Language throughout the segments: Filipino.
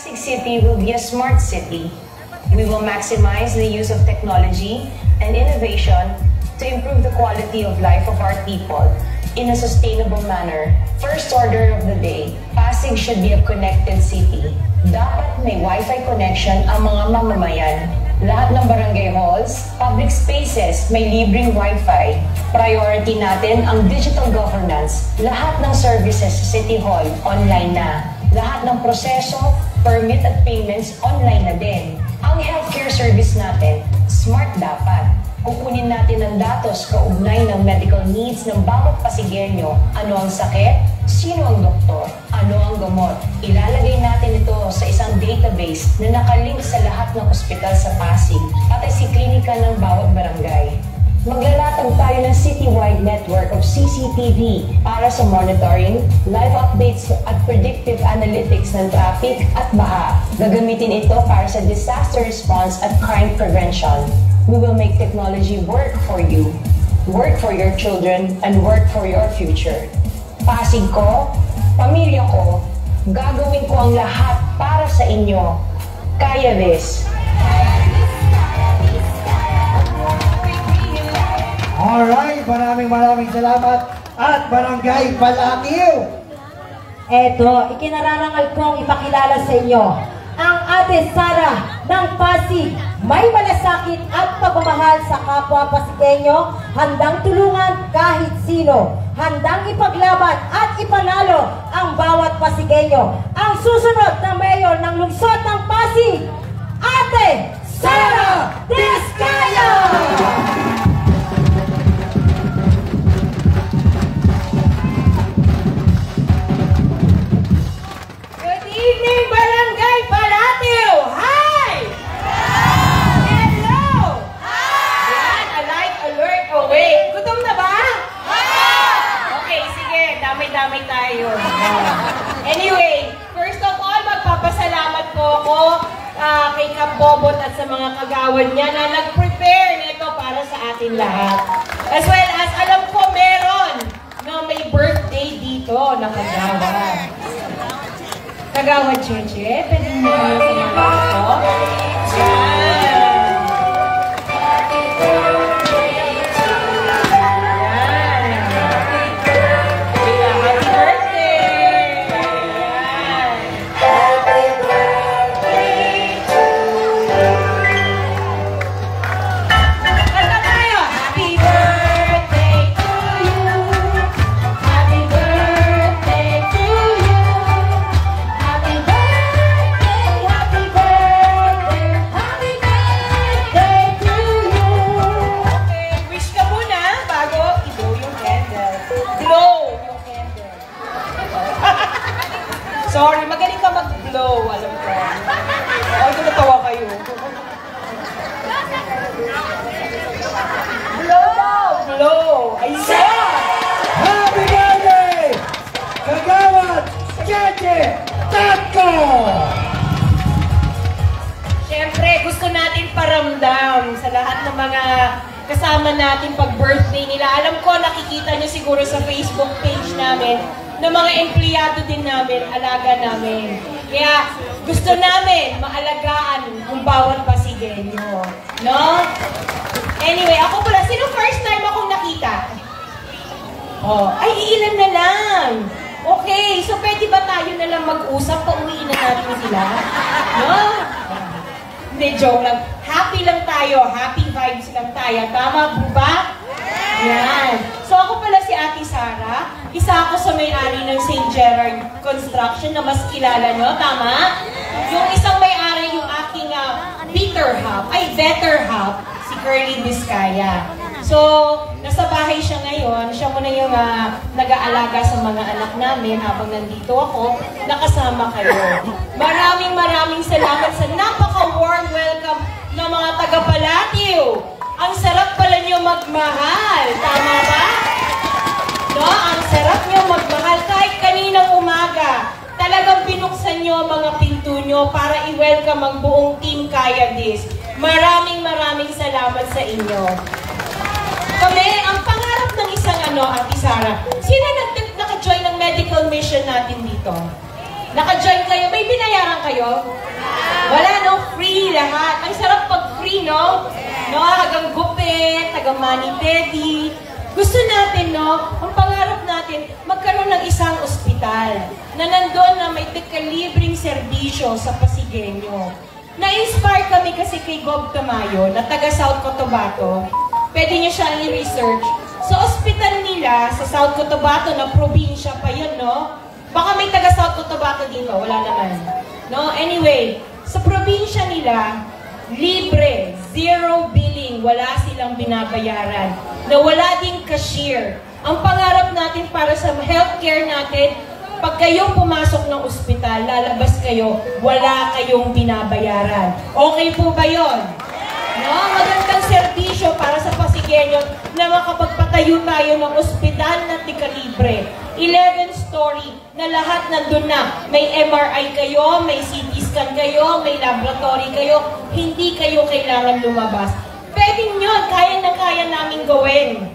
Pasig City will be a smart city. We will maximize the use of technology and innovation to improve the quality of life of our people in a sustainable manner. First order of the day, Pasig should be a connected city. Dapat may Wi-Fi connection ang mga mamamayan. Lahat ng barangay halls, public spaces, may libreng Wi-Fi. Priority natin ang digital governance. Lahat ng services sa City Hall, online na. Lahat ng proseso, permit at payments, online na din. Ang healthcare service natin, smart dapat. Kukunin natin ang datos kaugnay ng medical needs ng bawat Pasigenyo. Ano ang sakit? Sino ang doktor? Ano ang gamot? Ilalagay natin ito sa isang database na nakalink sa lahat ng ospital sa Pasig, pati si klinika ng bawat barangay. Maglalatag tayo ng citywide network of CCTV para sa monitoring, live updates at predictive analytics ng traffic at baha. Gagamitin ito para sa disaster response at crime prevention. We will make technology work for you, work for your children, and work for your future. Pasig ko, pamilya ko, gagawin ko ang lahat para sa inyo. Kaya this. Alright, maraming salamat at Barangay Balatiw. Eto, ikinararangal kong ipakilala sa inyo ang Ate Sara ng Pasig. May malasakit at pagmamahal sa kapwa Pasigenyo, handang tulungan kahit sino, handang ipaglaban at ipanalo ang bawat Pasigenyo. Ang susunod na mayor ng lungsod ng Pasig, Ate Sara Diskaya! Good evening, Barangay Balatiw! Hi! Hello! Yan, alive, alert, awake. Gutom na ba? Okay, sige, damay-damay tayo. Anyway, first of all, magpapasalamat po ako kay Kap Bobot at sa mga kagawad niya na nag-prepare nito para sa atin lahat. As well as, alam ko meron na may birthday dito na kagawad. Kagawad Cheche, pwede mo yung pinagawa ko? Yan. Sorry, magaling ka mag-blow, alam ko. Ay, natawa kayo. Blow! Ay, Happy birthday! Kagawad Cheche Tatko! Siyempre, gusto natin paramdam sa lahat ng mga kasama natin pag-birthday nila. Alam ko, nakikita nyo siguro sa Facebook page namin na mga empleyado din namin, alaga namin. Kaya gusto namin maalagaan ang bawat Pasigenyo. No? Anyway, ako pala, sino first time akong nakita? Oh, ay, ilan na lang. Okay, so pwede ba tayo na lang mag-usap? Pauwiin na natin sila? No? Hindi, joke lang. Happy lang tayo. Happy vibes lang tayo. Tama po ba? Yan. So ako pala si Ate Sara. Isa ako sa may-ari ng St. Gerard Construction na mas kilala nyo. Tama? Yung isang may-ari yung aking better half, si Curly Diskaya. So, nasa bahay siya ngayon. Siya muna yung nag-aalaga sa mga anak namin habang nandito ako. Nakasama kayo. Maraming salamat sa napaka-warm welcome ng mga taga-Balatiw. Ang sarap pala nyo magmahal. Tama ba? No? Ang sarap nyo magmahal. Kahit kaninang umaga, talagang binuksan nyo ang mga pinto nyo para i-welcome ang buong team Kaya This. Maraming salamat sa inyo. Kami, ang pangarap ng isang Ate Sara, sino naka-join ng medical mission natin dito? Naka-join kayo. May binayaran kayo? Wala, no? Free lahat. Ang sarap pag free, no? No, hanggang gupit, hanggang mani-pedi. Gusto natin, no? Ang pangarap natin, magkaroon ng isang ospital na nandun na may libreng serbisyo sa Pasigueño. Na-inspire kami kasi kay Gob Tamayo, na taga South Cotabato. Pwede niyo siyang i-research. Sa ospital nila, sa South Cotabato, na probinsya pa yun, no? Baka may taga South Cotabato dito, wala naman. No? Anyway, sa probinsya nila, libre, zero billing, wala silang binabayaran, na wala ding cashier. Ang pangarap natin para sa healthcare natin, pag kayong pumasok ng ospital, lalabas kayo, wala kayong binabayaran. Okay po ba yun? No? Magandang serbisyo para sa Pasigueño na makapagpatayo tayo ng ospital na tika-libre. 11-story na lahat nandun na. May MRI kayo, may CT scan kayo, may laboratory kayo. Hindi kayo kailangan lumabas. Pwede nyo, kaya na kaya namin gawin.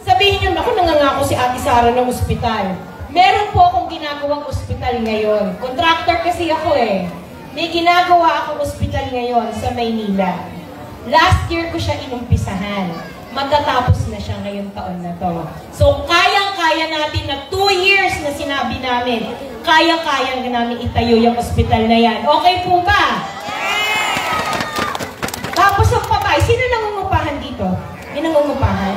Sabihin nyo, naku, nangangako si Ate Sara ng ospital. Meron po akong ginagawang ospital ngayon. Contractor kasi ako eh. May ginagawa akong ospital ngayon sa Maynila. Last year ko siya inumpisahan. Matatapos na siya ngayong taon na to. So, kayang-kaya natin na 2 years na sinabi namin, kayang-kaya namin itayo yung ospital na yan. Okay po ba? Tapos ang papay, sino nangungupahan dito? May nangungupahan?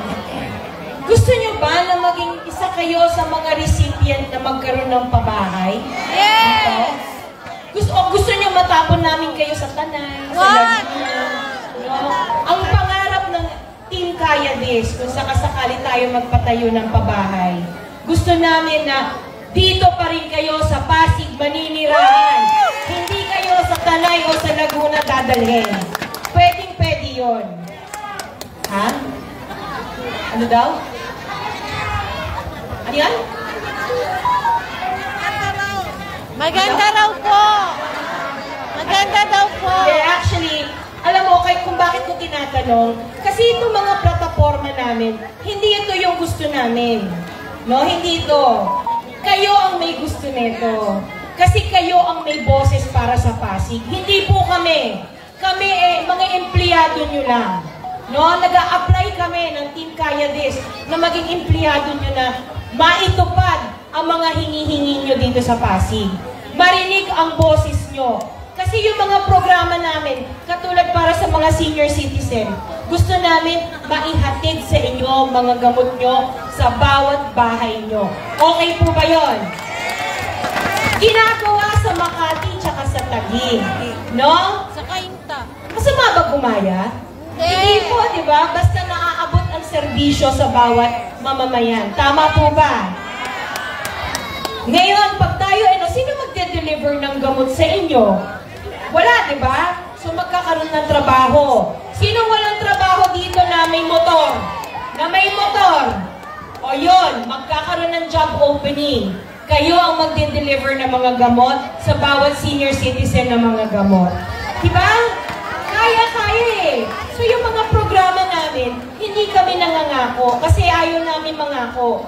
Gusto nyo ba na maging isa kayo sa mga recipient na magkaroon ng pabahay? Yes! Gusto nyo matapon namin kayo sa Tanay, sa Laguna? No? Ang pangarap ng Team Kaya This, kung sakasakali tayo magpatayo ng pabahay, gusto namin na dito pa rin kayo sa Pasig maninirahan. Hindi kayo sa Tanay o sa Laguna dadalhin. Pwedeng-pwede yun. Ha? Ano daw? Ano yan? Maganda raw po. Maganda daw po. Actually, alam mo kung bakit ko tinatanong? Kasi itong mga plataforma namin, hindi ito yung gusto namin. No, hindi ito. Kayo ang may gusto nito. Kasi kayo ang may boses para sa Pasig. Hindi po kami. Kami mga empleyado nyo lang. No, nag-a-apply kami ng Team Kaya This na maging empleyado nyo na maitupad ang mga hingi-hingi nyo dito sa Pasig. Marinig ang boses nyo. Kasi yung mga programa namin, katulad para sa mga senior citizen, gusto namin maihatid sa inyo mga gamot nyo sa bawat bahay nyo. Okay po ba yun? Ginagawa sa Makati tsaka sa Taguig. No? Sa Kainta. Masama ba gumaya? Hindi po, di ba? Basta naaabot ang serbisyo sa bawat mamamayan. Tama po ba? Ngayon, pag tayo, sino magde-deliver ng gamot sa inyo? Wala, di ba? So, magkakaroon ng trabaho. Sino walang trabaho dito na may motor? Na may motor? O yun, magkakaroon ng job opening. Kayo ang magde-deliver ng mga gamot sa bawat senior citizen ng mga gamot. Di ba? Kaya-kaya eh. So yung mga programa namin, hindi kami nangangako kasi ayaw namin mangako.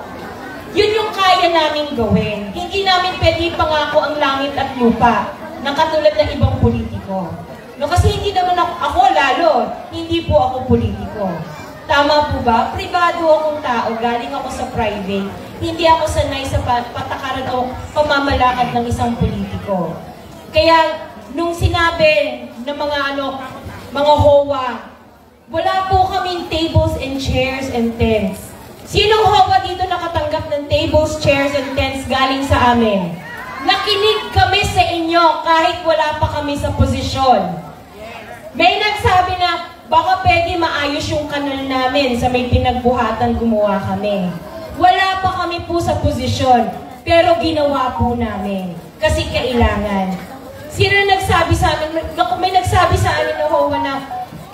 Yun yung kaya namin gawin. Hindi namin pwede pangako ang langit at lupa na katulad ng ibang politiko. No, kasi hindi naman ako lalo, hindi po ako politiko. Tama po ba? Privado akong tao, galing ako sa private. Hindi ako sanay sa patakaran o pamamalakad ng isang politiko. Kaya nung sinabi ng mga HOA, wala po kaming tables and chairs and tents. Sinong HOA dito nakatanggap ng tables, chairs, and tents galing sa amin? Nakinig kami sa inyo kahit wala pa kami sa posisyon. May nagsabi na baka pwede maayos yung kanal namin sa may pinagbuhatan gumawa kami. Wala pa kami po sa posisyon, pero ginawa po namin kasi kailangan. Sino nagsabi sa amin? May nagsabi sa amin ng HOA na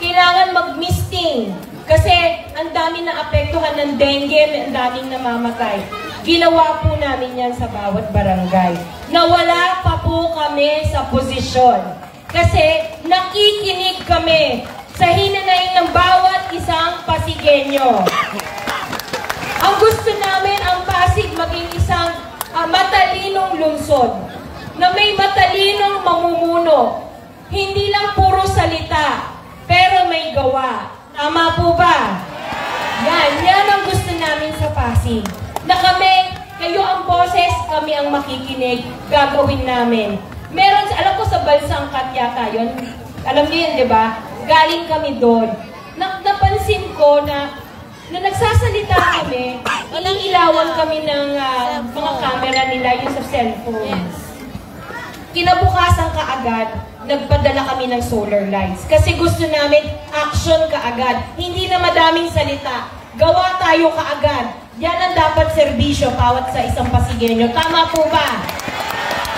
kailangan mag-misting kasi ang dami na apektuhan ng dengue, ang daming namamatay. Ginawa po namin yan sa bawat barangay. Nawala pa po kami sa posisyon kasi nakikinig kami sa hinanaing ng bawat isang Pasigueño. Ang gusto namin ang Pasig maging isang matalinong lungsod. na may matalinong mamumuno. Hindi lang puro salita, pero may gawa. Tama po ba? Yan ang gusto namin sa Pasig. Na kami, kayo ang boses, kami ang makikinig, gagawin namin. Meron, alam ko sa Balsang Kat yata yun. Alam niyo yun, di ba? Galing kami doon. Napansin ko na nagsasalita kami, ilawan kami ng mga camera nila, yung sa cellphone. Kinabukasan kaagad, nagpadala kami ng solar lights. Kasi gusto namin action kaagad. Hindi na madaming salita. Gawa tayo kaagad. Yan ang dapat serbisyo bawat sa isang Pasigueño. Tama po ba?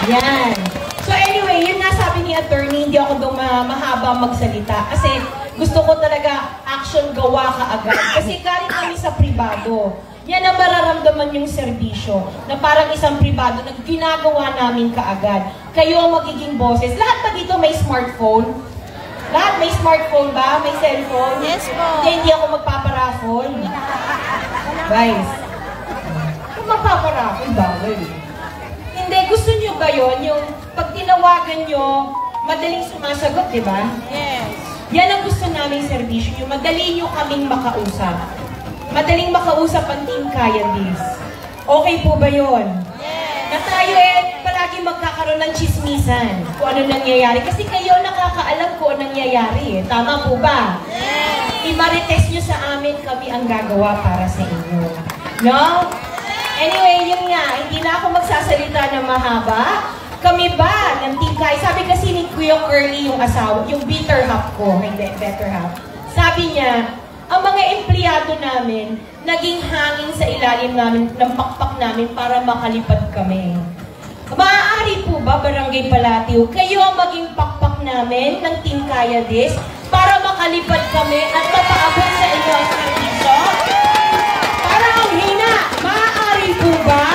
Yan. So anyway, yun nga sabi ni attorney, hindi ako doon mahaba magsalita. Kasi gusto ko talaga action gawa kaagad. Kasi galing kami sa pribado. Yan ang mararamdaman yung serbisyo na parang isang pribado na ginagawa namin kaagad. Kayo ang magiging boses. Lahat pa dito may smartphone? Lahat may smartphone ba? May cellphone? Yes po. Hindi ako magpaparaphone. Guys, kung magpaparaphone ba? Hindi, gusto nyo ba yun? Yung pag tinawagan nyo, madaling sumasagot, di ba? Yes. Yan ang gusto naming serbisyo. Yung madali nyo kaming makausap. Madaling makausap ang Team Kayandis. Okay po ba yun? Yes. Na tayo palagi magkakaroon ng chismisan kung ano nangyayari. Kasi kayo nakakaalam kung ano nangyayari. Tama po ba? Yes. I-marites nyo sa amin, kami ang gagawa para sa inyo. No? Anyway, yun nga. Hindi na ako magsasalita na mahaba. Kami ba ng Team Kay? Sabi kasi ni Kuya Curly yung asawa, yung bitter half ko, hindi, better half. Sabi niya, ang mga empleyado namin, naging hangin sa ilalim namin, ng pakpak namin para makalipad kami. Maaari po ba, Barangay Palatio, kayo ang maging pakpak namin ng Team Kayandis para makalipad kami at mapaabot sa inyo ang serbisyo? Para ang hina, maaari po ba?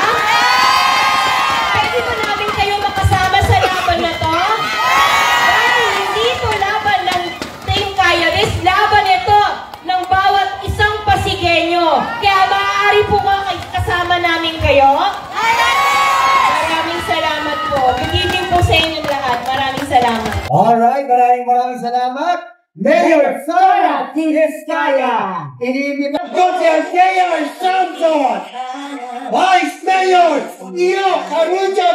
Pwede ba namin kayo makasama sa laban na to? Dahil hindi ito laban ng Team Kayandis, laban ito ng bawat isang Pasigueño. Kaya maaari po ba kasama namin kayo? Maraming salamat po. Good evening po sa inyong lahat. Maraming salamat. Alright, maraming salamat. Mayor Sara Tiskaya. Inimbita ko si Mayor Samson. Vice Mayor Iyo Carujo.